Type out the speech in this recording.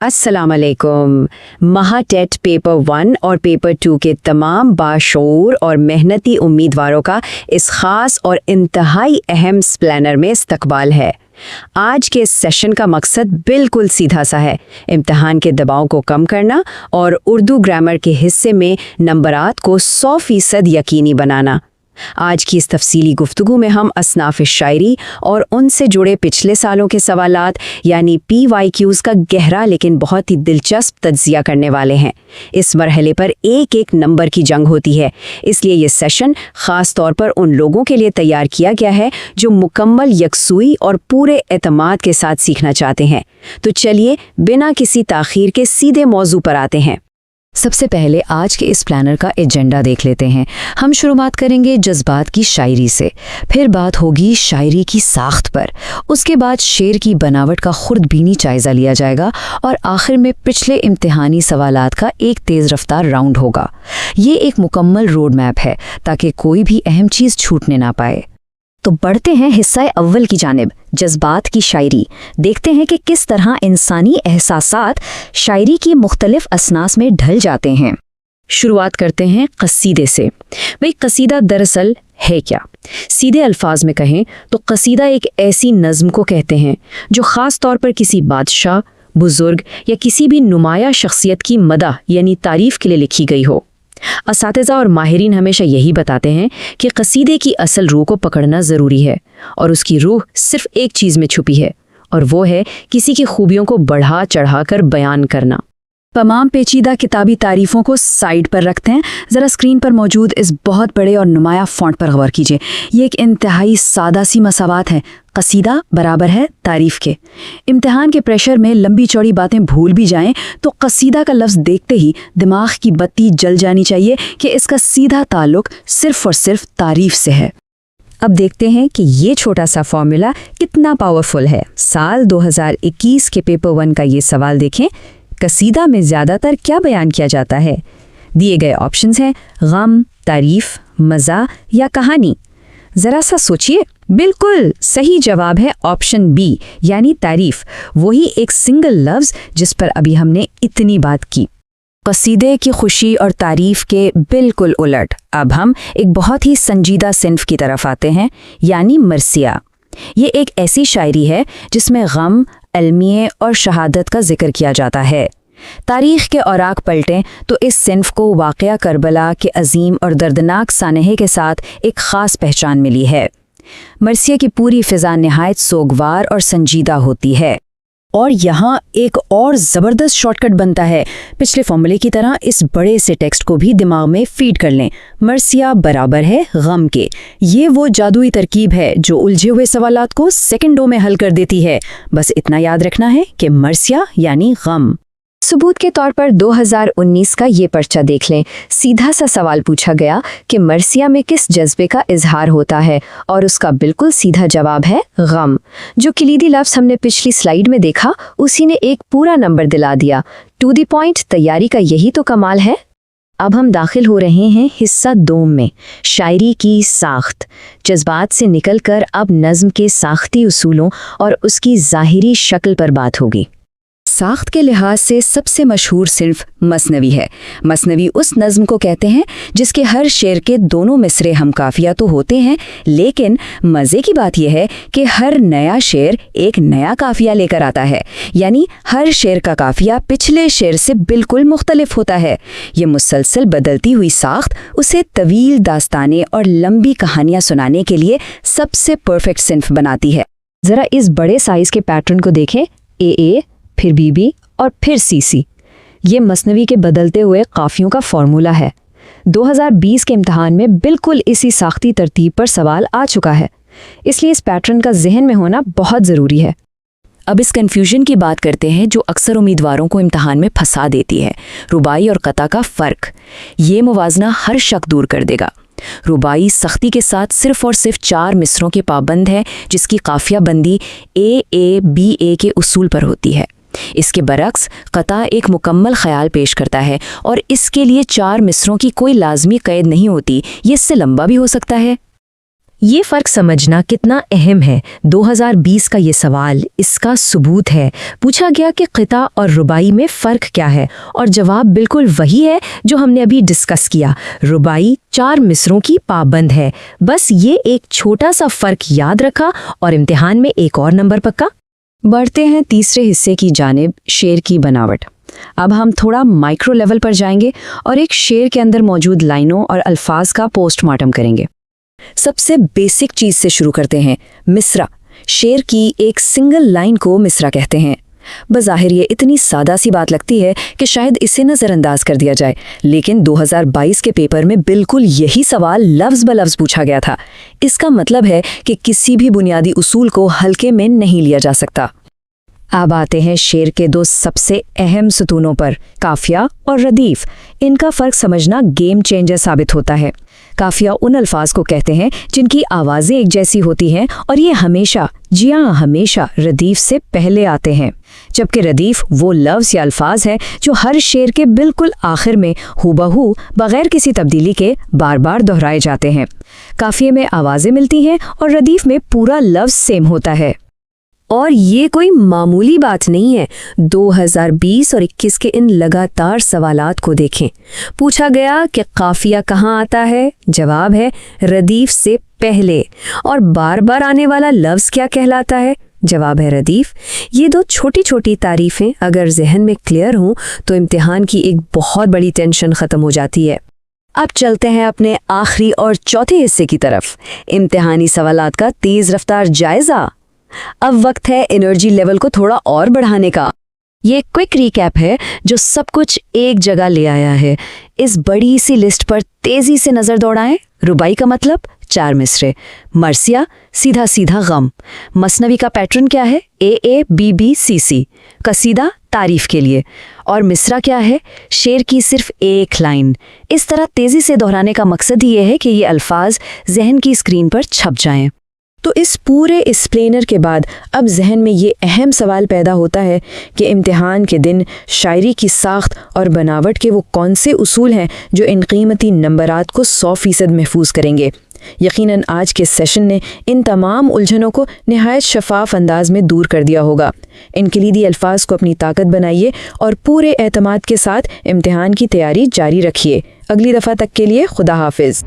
अस्सलाम अलैकुम। महाटेट पेपर 1 और पेपर 2 के तमाम बाशऊर और मेहनती उम्मीदवारों का इस खास और इंतहाई अहम प्लानर में इस्तकबाल है। आज के इस सेशन का मकसद बिल्कुल सीधा सा है, इम्तिहान के दबाव को कम करना और उर्दू ग्रामर के हिस्से में नंबरात को 100% यकीनी बनाना। आज की इस तफसीली गुफ्तगू में हम असनाफ़ शायरी और उनसे जुड़े पिछले सालों के सवालात यानी PYQs का गहरा लेकिन बहुत ही दिलचस्प तज्ज़िया करने वाले हैं। इस मरहले पर एक एक नंबर की जंग होती है, इसलिए ये सेशन ख़ास तौर पर उन लोगों के लिए तैयार किया गया है जो मुकम्मल यकसुई और पूरे एतमाद के साथ सीखना चाहते हैं। तो चलिए बिना किसी ताख़ीर के सीधे मौजू पर आते हैं। सबसे पहले आज के इस प्लानर का एजेंडा देख लेते हैं। हम शुरुआत करेंगे जज्बात की शायरी से, फिर बात होगी शायरी की साख्त पर, उसके बाद शेर की बनावट का खुर्दबीनी जायज़ा लिया जाएगा और आखिर में पिछले इम्तिहानी सवालात का एक तेज़ रफ्तार राउंड होगा। ये एक मुकम्मल रोड मैप है ताकि कोई भी अहम चीज़ छूटने ना पाए। तो बढ़ते हैं हिस्सा अव्वल की जानिब, जज्बात की शायरी। देखते हैं कि किस तरह इंसानी एहसासात शायरी की मुख्तलिफ असनास में ढल जाते हैं। शुरुआत करते हैं कसीदे से। भाई कसीदा दरअसल है क्या? सीधे अल्फाज में कहें तो कसीदा एक ऐसी नज़्म को कहते हैं जो ख़ास तौर पर किसी बादशाह, बुजुर्ग या किसी भी नुमाया शख्सियत की मदह यानी तारीफ़ के लिए लिखी गई हो। असातिज़ा और माहिरीन हमेशा यही बताते हैं कि कसीदे की असल रूह को पकड़ना ज़रूरी है और उसकी रूह सिर्फ एक चीज़ में छुपी है और वो है किसी की खूबियों को बढ़ा चढ़ा कर बयान करना। तमाम पेचीदा किताबी तारीफ़ों को साइड पर रखते हैं, ज़रा स्क्रीन पर मौजूद इस बहुत बड़े और नुमाया फ़ॉन्ट पर गौर कीजिए। ये एक इंतहाई सादा सी मसावात है। कसीदा बराबर है तारीफ़ के। इम्तिहान के प्रेशर में लंबी चौड़ी बातें भूल भी जाएं तो कसीदा का लफ्ज़ देखते ही दिमाग की बत्ती जल जानी चाहिए कि इसका सीधा ताल्लुक़ सिर्फ़ और सिर्फ तारीफ़ से है। अब देखते हैं कि ये छोटा सा फॉर्मूला कितना पावरफुल है। साल 2021 के पेपर 1 का ये सवाल देखें, कसीदा में ज़्यादातर क्या बयान किया जाता है? दिए गए ऑप्शंस हैं गम, तारीफ़, मज़ा या कहानी। ज़रा सा सोचिए, बिल्कुल सही जवाब है ऑप्शन बी यानी तारीफ़, वही एक सिंगल लफ्ज़ जिस पर अभी हमने इतनी बात की। कसीदे की खुशी और तारीफ़ के बिल्कुल उलट अब हम एक बहुत ही संजीदा सिन्फ की तरफ आते हैं, यानी मरसिया। ये एक ऐसी शायरी है जिसमें गम, अलमिये और शहादत का जिक्र किया जाता है। तारीख़ के औराक पलटें तो इस सिन्फ को वाक़या करबला के अजीम और दर्दनाक सानहे के साथ एक ख़ास पहचान मिली है। मरसिया की पूरी फ़िज़ा नहायत सोगवार और संजीदा होती है। और यहाँ एक और ज़बरदस्त शॉर्टकट बनता है। पिछले फॉर्मूले की तरह इस बड़े से टेक्स्ट को भी दिमाग में फीड कर लें। मरसिया बराबर है गम के। ये वो जादुई तरकीब है जो उलझे हुए सवालात को सेकंडों में हल कर देती है। बस इतना याद रखना है कि मरसिया यानी गम। सबूत के तौर पर 2019 का ये पर्चा देख लें। सीधा सा सवाल पूछा गया कि मरसिया में किस जज्बे का इजहार होता है और उसका बिल्कुल सीधा जवाब है गम। जो किलीदी लफ्ज़ हमने पिछली स्लाइड में देखा उसी ने एक पूरा नंबर दिला दिया। टू द पॉइंट तैयारी का यही तो कमाल है। अब हम दाखिल हो रहे हैं हिस्सा 2 में, शायरी की साख्त। जज्बात से निकलकर अब नज़्म के साख्ती उसूलों और उसकी ज़ाहिरी शक्ल पर बात होगी। साख्त के लिहाज से सबसे मशहूर सिर्फ मसनवी है। मसनवी उस नज़्म को कहते हैं जिसके हर शेर के दोनों मिसरे हम काफिया तो होते हैं, लेकिन मज़े की बात यह है कि हर नया शेर एक नया काफिया लेकर आता है, यानी हर शेर का काफिया पिछले शेर से बिल्कुल मुख्तलिफ होता है। ये मुसलसल बदलती हुई साख्त उसे तवील दास्तानें और लंबी कहानियाँ सुनाने के लिए सबसे परफेक्ट सिन्फ बनाती है। ज़रा इस बड़े साइज़ के पैटर्न को देखें, ए, फिर बीबी और फिर सीसी। ये मसनवी के बदलते हुए काफियों का फॉर्मूला है। 2020 के इम्तिहान में बिल्कुल इसी साख्ती तरतीब पर सवाल आ चुका है, इसलिए इस पैटर्न का जहन में होना बहुत ज़रूरी है। अब इस कन्फ्यूजन की बात करते हैं जो अक्सर उम्मीदवारों को इम्तिहान में फंसा देती है, रुबाई और कता का फ़र्क। ये मुवाजना हर शक दूर कर देगा। रुबाई सख्ती के साथ सिर्फ और सिर्फ 4 मिसरों के पाबंद है, जिसकी काफिया बंदी A के उसूल पर होती है। इसके बरक्स कता एक मुकम्मल ख्याल पेश करता है और इसके लिए 4 मिसरों की कोई लाजमी कैद नहीं होती, ये इससे लंबा भी हो सकता है। یہ فرق سمجھنا کتنا اہم ہے۔ 2020 کا یہ سوال اس کا ثبوت ہے۔ پوچھا گیا کہ قطع اور رباعی میں فرق کیا ہے، اور جواب بالکل وہی ہے جو ہم نے ابھی ڈسکس کیا۔ رباعی 4 مصروں کی پابند ہے، بس یہ ایک چھوٹا سا فرق یاد رکھا اور امتحان میں ایک اور نمبر پکا۔ بڑھتے ہیں تیسرے حصے کی جانب، شعر کی بناوٹ۔ اب ہم تھوڑا مائکرو لیول پر جائیں گے اور ایک شعر کے اندر موجود لائنوں اور الفاظ کا پوسٹ مارٹم کریں گے۔ سب سے بیسک چیز سے شروع کرتے ہیں، مصرع۔ شعر کی ایک سنگل لائن کو مصرع کہتے ہیں۔ بظاہر یہ اتنی سادہ سی بات لگتی ہے کہ شاید اسے نظر انداز کر دیا جائے، لیکن 2022 کے پیپر میں بالکل یہی سوال لفظ بلفظ پوچھا گیا تھا۔ اس کا مطلب ہے کہ کسی بھی بنیادی اصول کو ہلکے میں نہیں لیا جا سکتا۔ اب آتے ہیں شعر کے 2 سب سے اہم ستونوں پر، قافیہ اور ردیف۔ ان کا فرق سمجھنا گیم چینجر ثابت ہوتا ہے۔ قافیہ ان الفاظ کو کہتے ہیں جن کی آوازیں ایک جیسی ہوتی ہیں اور یہ ہمیشہ، جی ہاں ہمیشہ، ردیف سے پہلے آتے ہیں، جبکہ ردیف وہ لفظ یا الفاظ ہیں جو ہر شعر کے بالکل آخر میں ہو بہو بغیر کسی تبدیلی کے بار بار دہرائے جاتے ہیں۔ قافیے میں آوازیں ملتی ہیں اور ردیف میں پورا لفظ سیم ہوتا ہے۔ اور یہ کوئی معمولی بات نہیں ہے۔ 2020 اور 21 کے ان لگاتار سوالات کو دیکھیں۔ پوچھا گیا کہ قافیہ کہاں آتا ہے، جواب ہے ردیف سے پہلے۔ اور بار بار آنے والا لفظ کیا کہلاتا ہے، جواب ہے ردیف۔ یہ 2 چھوٹی چھوٹی تعریفیں اگر ذہن میں کلیئر ہوں تو امتحان کی ایک بہت بڑی ٹینشن ختم ہو جاتی ہے۔ اب چلتے ہیں اپنے آخری اور چوتھے حصے کی طرف، امتحانی سوالات کا تیز رفتار جائزہ۔ اب وقت ہے انرجی لیول کو تھوڑا اور بڑھانے کا۔ یہ کوئک ریکیپ ہے جو سب کچھ ایک جگہ لے آیا ہے۔ اس بڑی سی لسٹ پر تیزی سے نظر دوڑائیں۔ رباعی کا مطلب 4 مصرے، مرثیہ سیدھا سیدھا غم، مثنوی کا پیٹرن کیا ہے، AABBCC، قصیدہ تعریف کے لیے، اور مصرع کیا ہے، شعر کی صرف ایک لائن۔ اس طرح تیزی سے دہرانے کا مقصد یہ ہے کہ یہ الفاظ ذہن کی اسکرین پر چھپ جائیں۔ تو اس پورے اسپلینر کے بعد اب ذہن میں یہ اہم سوال پیدا ہوتا ہے کہ امتحان کے دن شاعری کی ساخت اور بناوٹ کے وہ کون سے اصول ہیں جو ان قیمتی نمبرات کو 100% محفوظ کریں گے۔ یقیناً آج کے سیشن نے ان تمام الجھنوں کو نہایت شفاف انداز میں دور کر دیا ہوگا۔ ان کلیدی الفاظ کو اپنی طاقت بنائیے اور پورے اعتماد کے ساتھ امتحان کی تیاری جاری رکھیے۔ اگلی دفعہ تک کے لیے خدا حافظ۔